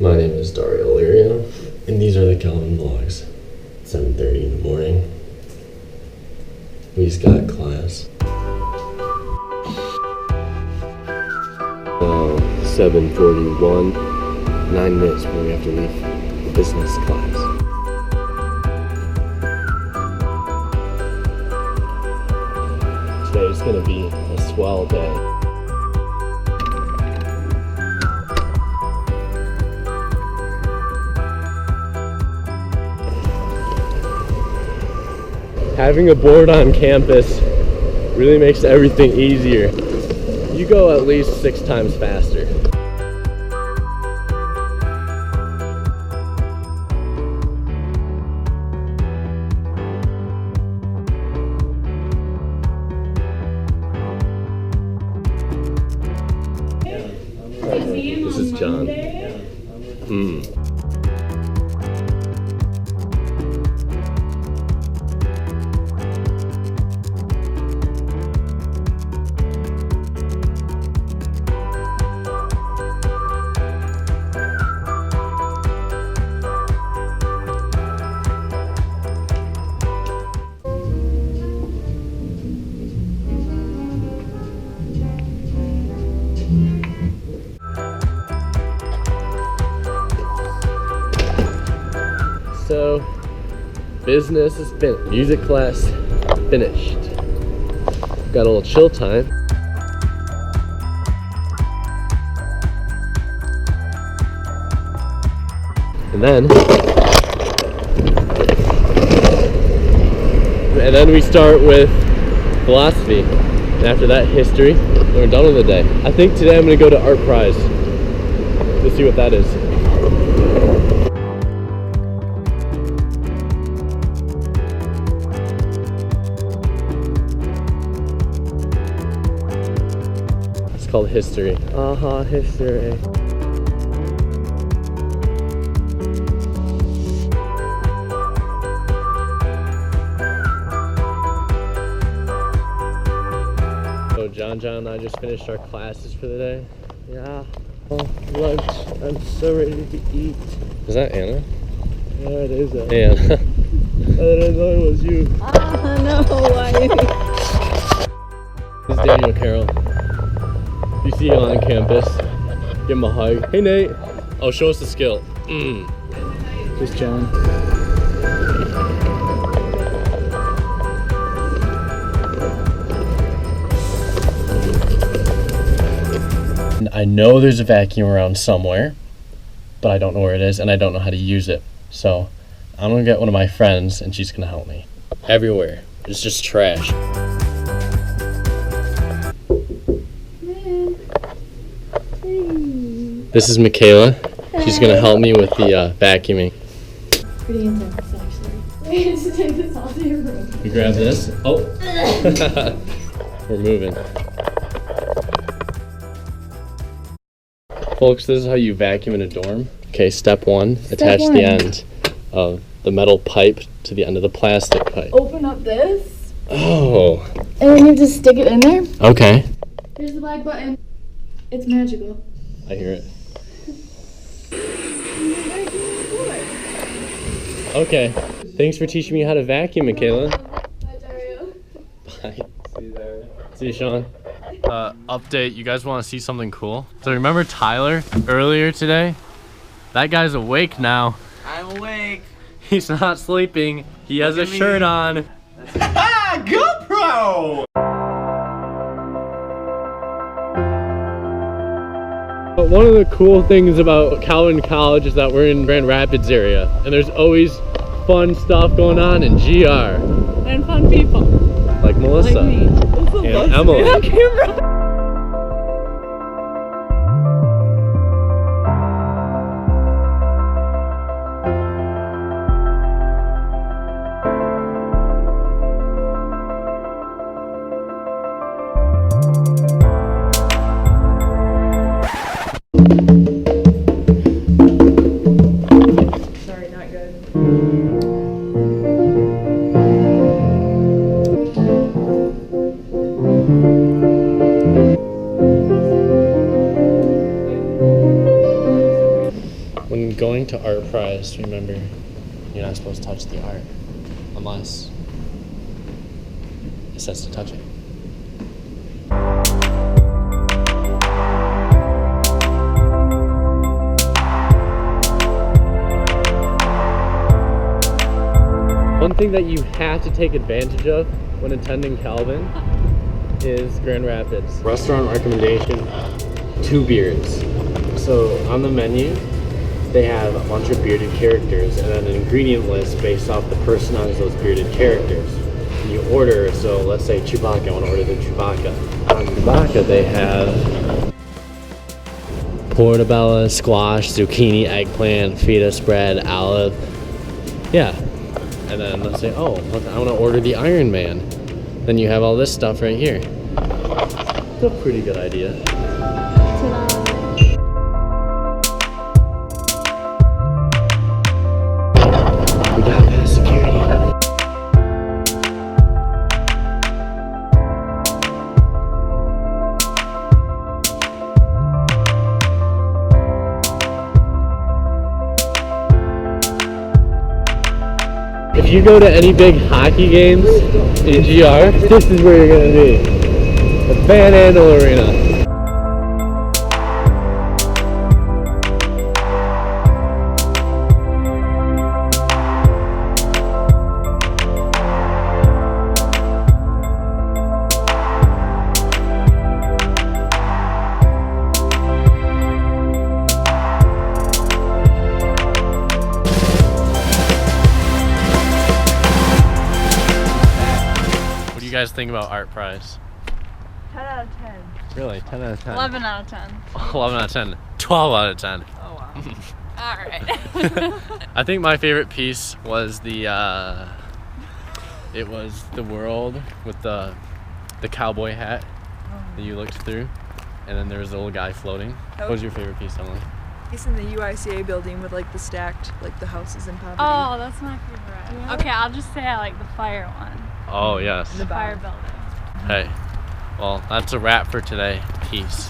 My name is Dario, and these are the Calvin vlogs. 7:30 in the morning. We just got class. 7:41. 9 minutes before we have to leave the business class. Today is gonna be a swell day. Having a board on campus really makes everything easier. You go at least 6 times faster. This is John. So, business has been music class finished. Got a little chill time. And then we start with philosophy. And after that, history. And we're done with the day. I think today I'm gonna go to ArtPrize to see what that is. It's called history. History. So John and I just finished our classes for the day. Yeah. Oh, lunch. I'm so ready to eat. Is that Anna? Yeah, it is Anna. Anna. I didn't know it was you. No, why? This is Daniel Carroll. You see him on campus. Give him a hug. Hey Nate. Oh, show us the skill. Just John. I know there's a vacuum around somewhere, but I don't know where it is and I don't know how to use it. So I'm gonna get one of my friends and she's gonna help me. Everywhere. It's just trash. This is Michaela. She's gonna help me with the vacuuming. Pretty intense, actually. Wait, just take this all to your room. You grab this. Oh. We're moving. Folks, this is how you vacuum in a dorm. Okay, step 1, attach the end of the metal pipe to the end of the plastic pipe. Open up this. Oh. And then you just stick it in there. Okay. Here's the black button. It's magical. I hear it. Okay. Thanks for teaching me how to vacuum, Michaela. Bye, Dario. Bye. See you there. See you, Sean. Update, you guys want to see something cool? So remember Tyler earlier today? That guy's awake now. I'm awake. He's not sleeping. He has a shirt on. Ah, GoPro! But one of the cool things about Calvin College is that we're in Grand Rapids area. And there's always fun stuff going on in GR. And fun people. Like Melissa. Like me. And Emily. Sorry, not good. to ArtPrize, remember, you're not supposed to touch the art unless it says to touch it. One thing that you have to take advantage of when attending Calvin is Grand Rapids. Restaurant recommendation, 2 beards. So on the menu, they have a bunch of bearded characters and then an ingredient list based off the personalities of those bearded characters. And you order, so let's say Chewbacca, I want to order the Chewbacca. On Chewbacca they have portobello, squash, zucchini, eggplant, feta spread, olive. Yeah. And then let's say, oh, I want to order the Iron Man. Then you have all this stuff right here. It's a pretty good idea. We got past security. If you go to any big hockey games in GR, this is where you're gonna be. The Van Andel Arena. What do you guys think about ArtPrize? 10 out of 10. Really? 10 out of 10? 11 out of 10. 11 out of 10. 12 out of 10. Oh wow. Alright. I think my favorite piece was the it was the world with the cowboy hat that you looked through, and then there was the little guy floating. What was your favorite piece, Emily? It's in the UICA building with like the stacked, like the houses in poverty. Oh, that's my favorite. Yeah. Okay, I'll just say I like the fire one. Oh yes. The fire building. Hey, well, that's a wrap for today. Peace.